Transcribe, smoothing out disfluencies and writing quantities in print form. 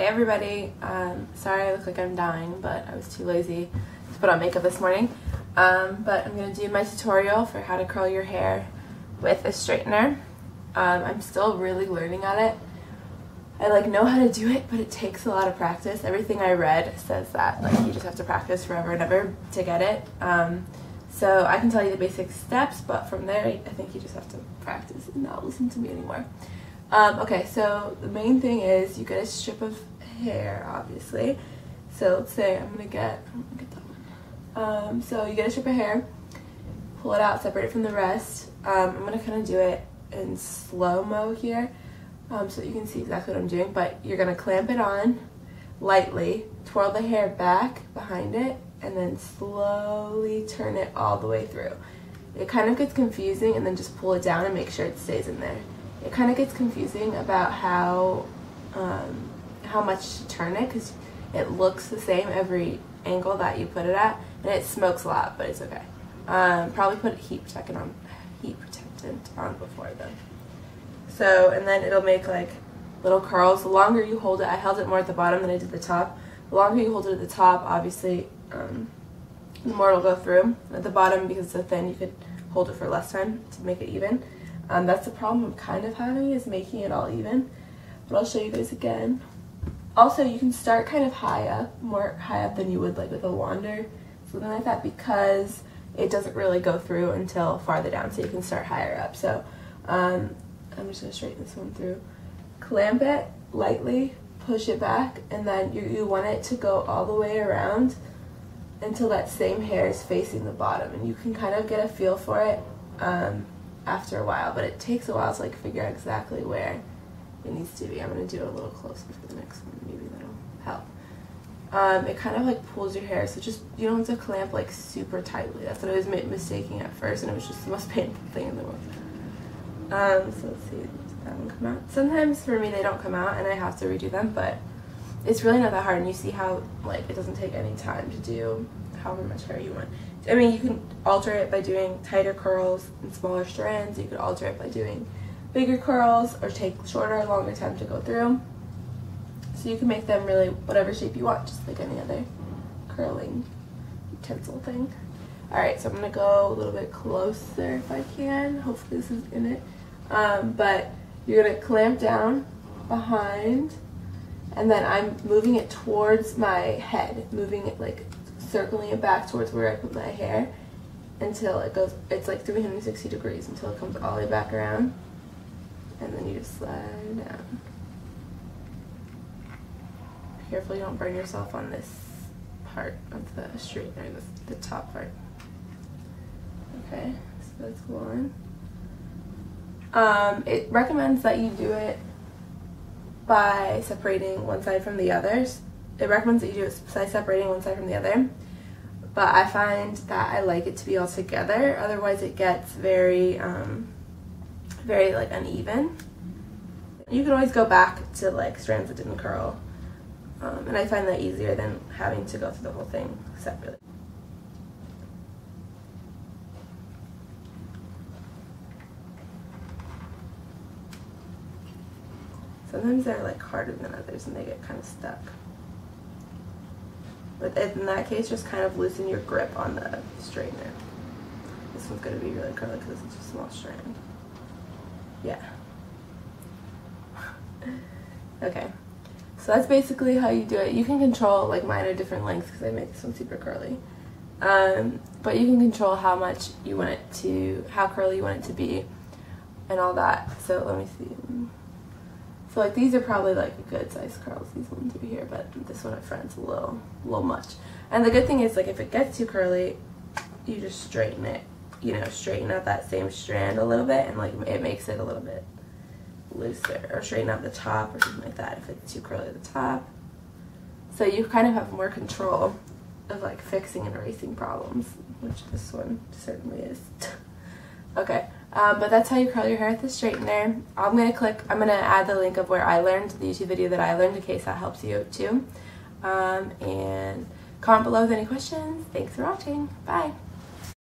Hey everybody, sorry I look like I'm dying, but I was too lazy to put on makeup this morning. But I'm going to do my tutorial for how to curl your hair with a straightener. I'm still really learning at it. I know how to do it, but it takes a lot of practice. Everything I read says that you just have to practice forever and ever to get it. So I can tell you the basic steps, but from there I think you just have to practice and not listen to me anymore. Okay, so the main thing is you get a strip of hair, obviously. So let's say I'm gonna get that one. So you get a strip of hair, pull it out, separate it from the rest. I'm gonna kind of do it in slow-mo here, so you can see exactly what I'm doing. But you're gonna clamp it on lightly, twirl the hair back behind it, and then slowly turn it all the way through. It kind of gets confusing, and then just pull it down and make sure it stays in there. It kind of gets confusing about how much to turn it, because it looks the same every angle that you put it at, and it smokes a lot, but it's okay. Probably put heat protectant on before though. So, and then it'll make little curls. The longer you hold it, I held it more at the bottom than I did the top. The longer you hold it at the top, obviously, the more it'll go through. At the bottom, because it's so thin, you could hold it for less time to make it even. That's the problem I'm kind of having, is making it all even. But I'll show you guys again. Also, you can start kind of high up, more high up than you would with a wand or something like that, because it doesn't really go through until farther down, so you can start higher up. So I'm just going to straighten this one through. Clamp it lightly, push it back, and then you want it to go all the way around until that same hair is facing the bottom, and you can kind of get a feel for it after a while, but it takes a while to figure out exactly where it needs to be. I'm going to do it a little closer for the next one, maybe that'll help. It kind of pulls your hair, so just, you don't have to clamp super tightly. That's what I was mistaking at first, and it was just the most painful thing in the world. So let's see, does that one come out? Sometimes for me they don't come out and I have to redo them, but it's really not that hard, and you see how it doesn't take any time to do however much hair you want. I mean, you can alter it by doing tighter curls and smaller strands. You could alter it by doing bigger curls or take shorter or longer time to go through. So you can make them really whatever shape you want, just like any other curling utensil thing. Alright, so I'm going to go a little bit closer if I can. Hopefully this is in it. But you're going to clamp down behind, and then I'm moving it towards my head, moving it circling it back towards where I put my hair until it goes, it's 360 degrees until it comes all the way back around, and then you just slide down. Careful you don't burn yourself on this part of the straightener, the top part. Okay, so that's one. It recommends that you do it by separating one side from the others. It recommends that you do it by separating one side from the other, but I find that I like it to be all together. Otherwise, it gets very, very uneven. You can always go back to strands that didn't curl, and I find that easier than having to go through the whole thing separately. Sometimes they're harder than others, and they get kind of stuck. But in that case, just kind of loosen your grip on the straightener. This one's going to be really curly because it's a small strand. Yeah. Okay. So that's basically how you do it. You can control, mine are different lengths because I make this one super curly. But you can control how much you want it to, how curly you want it to be, and all that. So let me see. So these are probably a good size curls, these ones over here, but this one up front is a little much. And the good thing is if it gets too curly, you just straighten it, straighten out that same strand a little bit, and it makes it a little bit looser, or straighten out the top or something like that if it's too curly at the top. So you kind of have more control of fixing and erasing problems, which this one certainly is. Okay. But that's how you curl your hair with the straightener. I'm gonna add the link of where I learned, the YouTube video that I learned, in case that helps you too. And comment below with any questions. Thanks for watching. Bye.